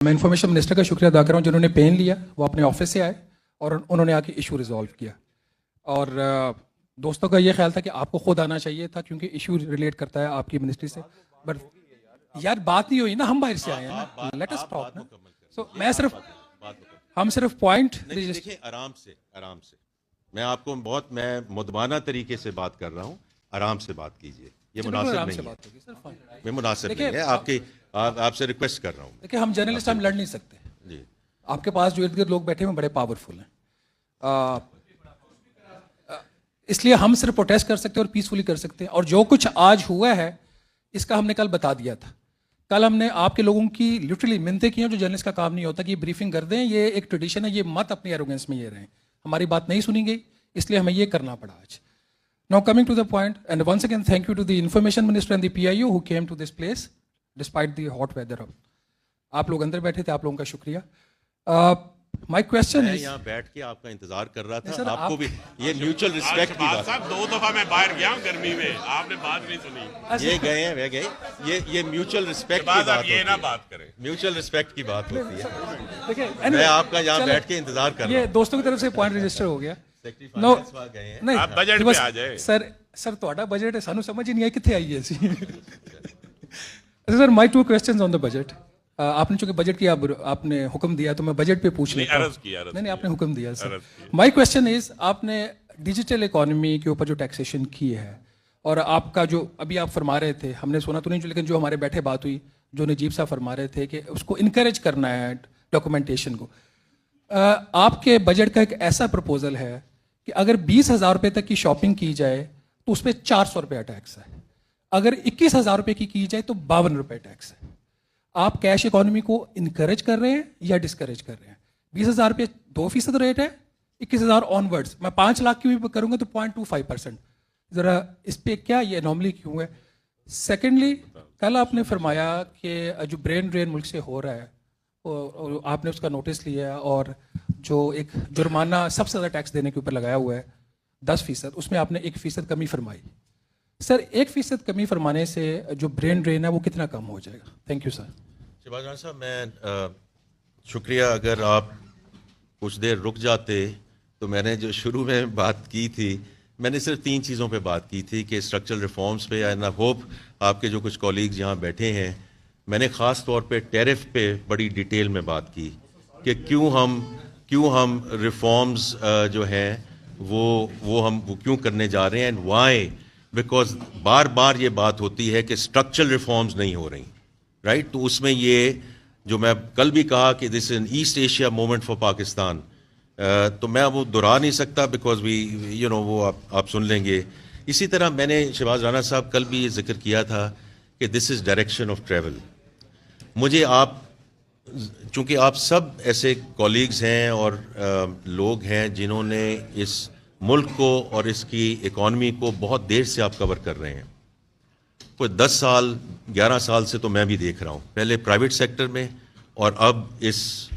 मैं information minister का शुक्रिया अदा कर रहा हूँ जिन्होंने पेन लिया, वो अपने ऑफिस से आए और उन्होंने आके इशू रिजॉल्व किया। और दोस्तों का ये ख्याल था कि आपको खुद आना चाहिए था क्योंकि इशू रिलेट करता है आपकी मिनिस्ट्री से। बट यार बात नहीं हुई ना, हम बाहर से आए हैं ना, लेट अस टॉक ना। सो मैं हम सिर्फ पॉइंट देखिए आराम से मैं मुदबाना तरीके से बात कर रहा हूँ, आराम से बात कीजिए, ये मुनासिब नहीं है, ये मुनासिब नहीं है। आपसे रिक्वेस्ट कर रहा हूँ। देखिए हम जर्नलिस्ट हम लड़ नहीं सकते जी। आपके पास जो इर्द गिर्द लोग बैठे हैं बड़े पावरफुल हैं, इसलिए हम सिर्फ प्रोटेस्ट कर सकते हैं और पीसफुली कर सकते हैं। और जो कुछ आज हुआ है इसका हमने कल बता दिया था। कल हमने आपके लोगों की लिटरली मिन्नतें की हैं, जो जर्नलिस्ट का काम नहीं होता कि ब्रीफिंग कर दें, ये एक ट्रेडिशन है, ये मत अपनी एरोगेंस में ये रहें। हमारी बात नहीं सुनी गई इसलिए हमें ये करना पड़ा आज। Now coming to the point, and once again thank you to the information minister and the PIO who came to this place despite the hot weather. आप लोग अंदर बैठे थे, आप लोगों का शुक्रिया। माय क्वेश्चन है, यहाँ बैठ के आपका इंतजार कर रहा था। आपको भी ये म्यूचुअल रिस्पेक्ट की बात। साहब 2 दफा मैं बाहर गया हूँ गर्मी में, आपने बात नहीं सुनी। ये गए हैं, वे गए। ये म्यूचुअल रिस्पेक्ट की बात ये ना बात करें, म्यूचुअल रिस्पेक्ट की बात होती है। देखिए मैं आपका यहाँ बैठ के इंतजार कर रहा हूँ। ये दोस्तों की तरफ से पॉइंट रजिस्टर हो गया। नो नहीं, आप बजट पे आ जाए। सर ਤੁਹਾਡਾ बजट है, सानू समझ ही नहीं आई कितने आई है sir. My 2 questions on the budget. आपने चूंकि बजट की आपने हुक्म दिया तो मैं बजट पे पूछ लेता हूं। नहीं आपने हुक्म दिया सर। माय क्वेश्चन इज, आपने डिजिटल इकोनॉमी के ऊपर जो टैक्सेशन की है और आपका जो अभी आप फरमा रहे थे, हमने सुना तो नहीं, लेकिन जो हमारे बैठे बात हुई, जो नजीब साहब फरमा रहे थे कि उसको इनकरेज करना है डॉक्यूमेंटेशन को। आपके बजट का एक ऐसा प्रपोजल है कि अगर 20,000 रुपये तक की शॉपिंग की जाए तो उस पर 400 रुपया टैक्स है, अगर 21,000 रुपये की जाए तो 52 रुपये टैक्स है। आप कैश इकोनॉमी को इनकरेज कर रहे हैं या डिस्करेज कर रहे हैं? 20,000 रुपये 2% रेट है, 21,000 ऑनवर्ड्स, मैं 5 लाख की भी करूंगा तो 0.25%। जरा इस पे क्या ये एनॉमली क्यों है? सेकेंडली, कल आपने फरमाया कि जो ब्रेन ड्रेन मुल्क से हो रहा है और आपने उसका नोटिस लिया और जो एक जुर्माना सबसे ज़्यादा टैक्स देने के ऊपर लगाया हुआ है 10%, उसमें आपने 1% कमी फरमाई। सर 1% कमी फरमाने से जो ब्रेन ड्रेन है वो कितना कम हो जाएगा? Thank you sir. Shahbaz Khan साहब, मैं शुक्रिया, अगर आप कुछ देर रुक जाते तो मैंने जो शुरू में बात की थी, मैंने सिर्फ 3 चीज़ों पे बात की थी कि स्ट्रक्चरल रिफॉर्म्स पे, एंड आई होप आपके जो कुछ कॉलीग्स यहाँ बैठे हैं, मैंने ख़ास तौर पे टैरिफ पे बड़ी डिटेल में बात की कि क्यों हम रिफॉर्म्स जो हैं वो हम क्यों करने जा रहे हैं, एंड वाई, बिकॉज बार बार ये बात होती है कि स्ट्रक्चरल रिफॉर्म्स नहीं हो रही, राइट? तो उसमें ये जो मैं कल भी कहा कि this is an east Asia moment for Pakistan, तो मैं वो दोहरा नहीं सकता बिकॉज वी वो आप सुन लेंगे। इसी तरह मैंने शहबाज राना साहब कल भी ये जिक्र किया था कि this is direction of travel. मुझे चूँकि आप सब ऐसे कॉलीग्स हैं और लोग हैं जिन्होंने इस मुल्क को और इसकी इकॉनमी को बहुत देर से आप कवर कर रहे हैं, कोई 10 साल 11 साल से तो मैं भी देख रहा हूँ, पहले प्राइवेट सेक्टर में और अब इस